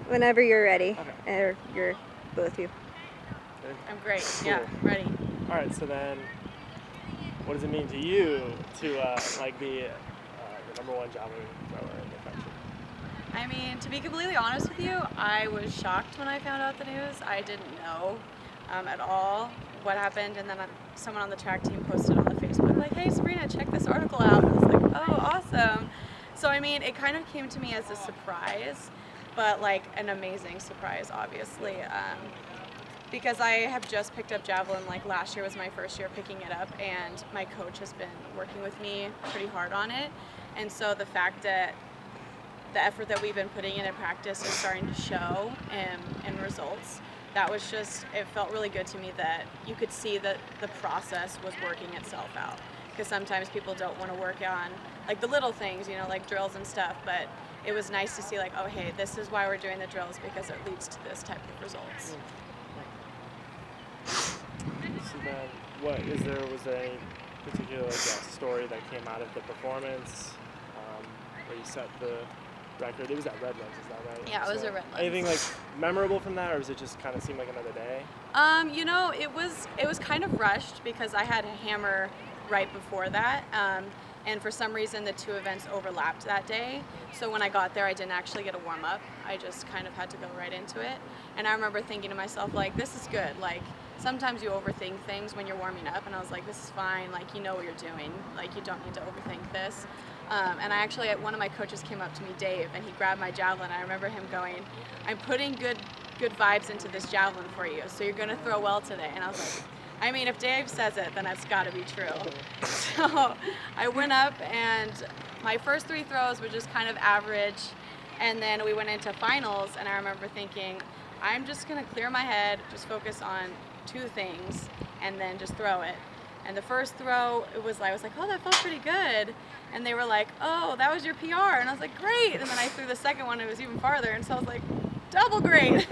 Whenever you're ready. Okay. Or you're both of you. Good. I'm great. Cool. Yeah, ready. All right. So then, what does it mean to you to be the #1 javelin thrower in the country? I mean, to be completely honest with you, I was shocked when I found out the news. I didn't know at all what happened, and then someone on the track team posted on the Facebook like, "Hey, Sabrina, check this article out." And I was like, "Oh, awesome!" So I mean, it kind of came to me as a surprise, but like an amazing surprise, obviously. Because I have just picked up javelin, like last year was my first year picking it up, and my coach has been working with me pretty hard on it. And so the fact that the effort that we've been putting in practice is starting to show in results, that was just, it felt really good to me that you could see that the process was working itself out. Because sometimes people don't want to work on like the little things, like drills and stuff, but it was nice to see like, oh hey, this is why we're doing the drills, because it leads to this type of results. So then, was there any particular story that came out of the performance where you set the record? It was at Redlands, is that right? Yeah, it was at Redlands. Anything like memorable from that, or does it just kind of seem like another day? It was kind of rushed because I had a hammer right before that. And for some reason, the two events overlapped that day. So when I got there, I didn't actually get a warm up. I just kind of had to go right into it. And I remember thinking to myself, like, this is good. Like, sometimes you overthink things when you're warming up. And I was like, this is fine. Like, you know what you're doing. Like, you don't need to overthink this. And I actually, one of my coaches came up to me, Dave, and he grabbed my javelin. I remember him going, I'm putting good vibes into this javelin for you. So you're going to throw well today. And I was like, I mean, if Dave says it, then that's got to be true. So I went up, and my first 3 throws were just kind of average. And then we went into finals, and I remember thinking, I'm just going to clear my head, just focus on 2 things, and then just throw it. And the first throw, I was like, oh, that felt pretty good. And they were like, oh, that was your PR. And I was like, great. And then I threw the second one, it was even farther. And so I was like, double great.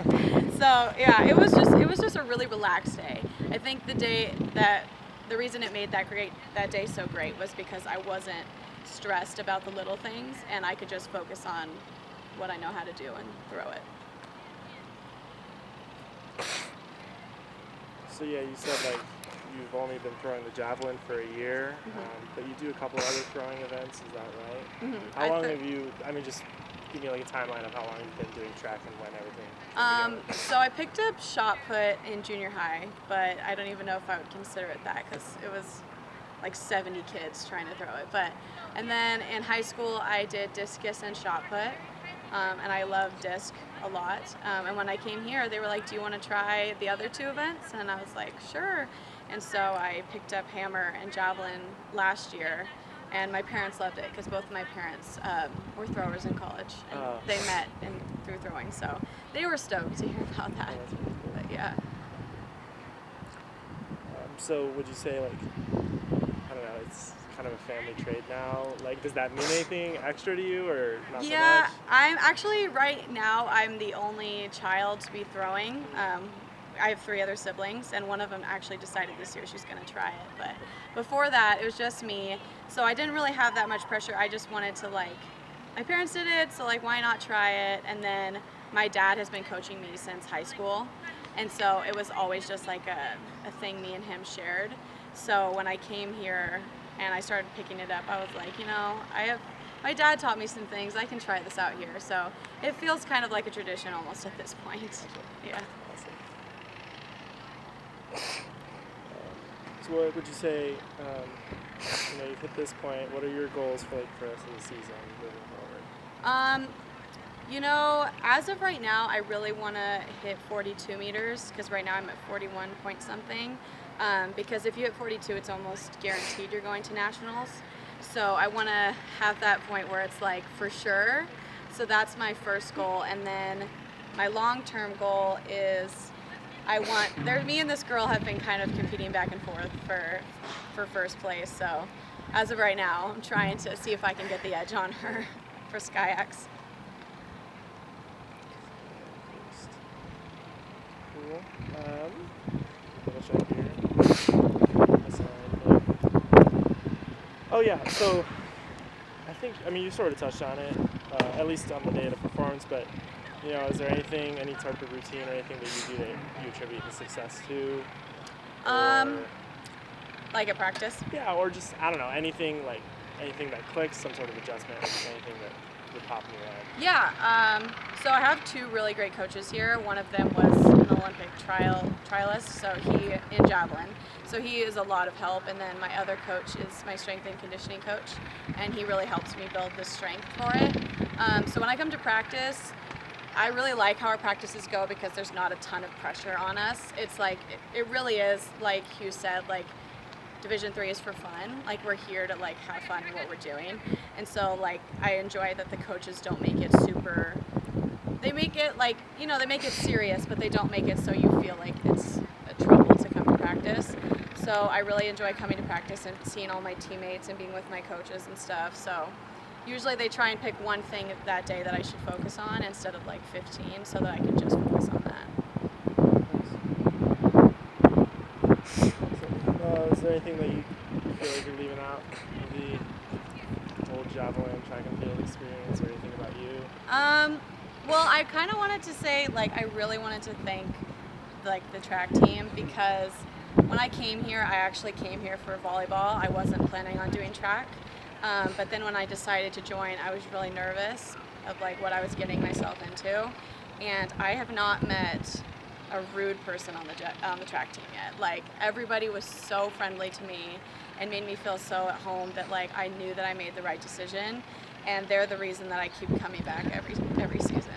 So yeah, it was just a really relaxed day. I think the reason it made that day so great was because I wasn't stressed about the little things, and I could just focus on what I know how to do and throw it. So yeah, you said like you've only been throwing the javelin for a year, but you do a couple other throwing events, is that right? Mm-hmm. How long have you, just give me like a timeline of how long you've been doing track and when everything? So I picked up shot put in junior high, but I don't even know if I would consider it that, because it was like 70 kids trying to throw it. And then in high school I did discus and shot put, and I love disc a lot. And when I came here, they were like, do you want to try the other 2 events? And I was like, sure. And so I picked up hammer and javelin last year, and my parents loved it because both of my parents were throwers in college, and they met through throwing, so they were stoked to hear about that. That's really cool. But yeah. So would you say, like, I don't know, it's kind of a family trade now? Like, does that mean anything extra to you, or not so much? Yeah, I'm actually, right now, I'm the only child to be throwing. I have 3 other siblings, and one of them actually decided this year she's going to try it. But before that, it was just me. So I didn't really have that much pressure. I just wanted to, like, my parents did it, so, like, why not try it? And then my dad has been coaching me since high school. And so it was always just like a thing me and him shared. So when I came here and I started picking it up, I was like, my dad taught me some things. I can try this out here. So it feels kind of like a tradition almost at this point. Yeah. So what would you say, you've hit this point, what are your goals for the rest of the season moving forward? As of right now, I really want to hit 42 meters, because right now I'm at 41 point something. Because if you hit 42, it's almost guaranteed you're going to nationals. So I want to have that point where it's like for sure. So that's my first goal. And then my long-term goal is me and this girl have been kind of competing back and forth for first place. So as of right now, I'm trying to see if I can get the edge on her for SkyX. Cool. Double check here. Oh yeah, so I think, you sort of touched on it, at least on the day of the performance, but Is there any type of routine or anything that you do that you attribute the success to? Um, Or, Like at practice. yeah, or just, I don't know, anything that clicks, some sort of adjustment, or just anything that would pop in your head. Yeah, so I have two really great coaches here. One of them was an Olympic trialist, so he in javelin. So he is a lot of help. And then my other coach is my strength and conditioning coach, and he really helps me build the strength for it. So when I come to practice, I really like how our practices go because there's not a ton of pressure on us. It's like it really is, like Hugh said, like Division III is for fun. Like we're here to like have fun in what we're doing. And so like I enjoy that the coaches don't make it super, they make it like, they make it serious, but they don't make it so you feel like it's a trouble to come to practice. So I really enjoy coming to practice and seeing all my teammates and being with my coaches and stuff. So usually they try and pick one thing that day that I should focus on instead of like 15 so that I can just focus on that. Is there anything that you feel like you're leaving out of the whole javelin track and field experience, or anything about you? Well, I kind of wanted to say, like, I really wanted to thank, like, the track team because when I came here, I actually came here for volleyball. I wasn't planning on doing track. But then when I decided to join, I was really nervous of, like, what I was getting myself into. And I have not met a rude person on the track team yet. Like, everybody was so friendly to me and made me feel so at home that, like, I knew that I made the right decision. And they're the reason that I keep coming back every season.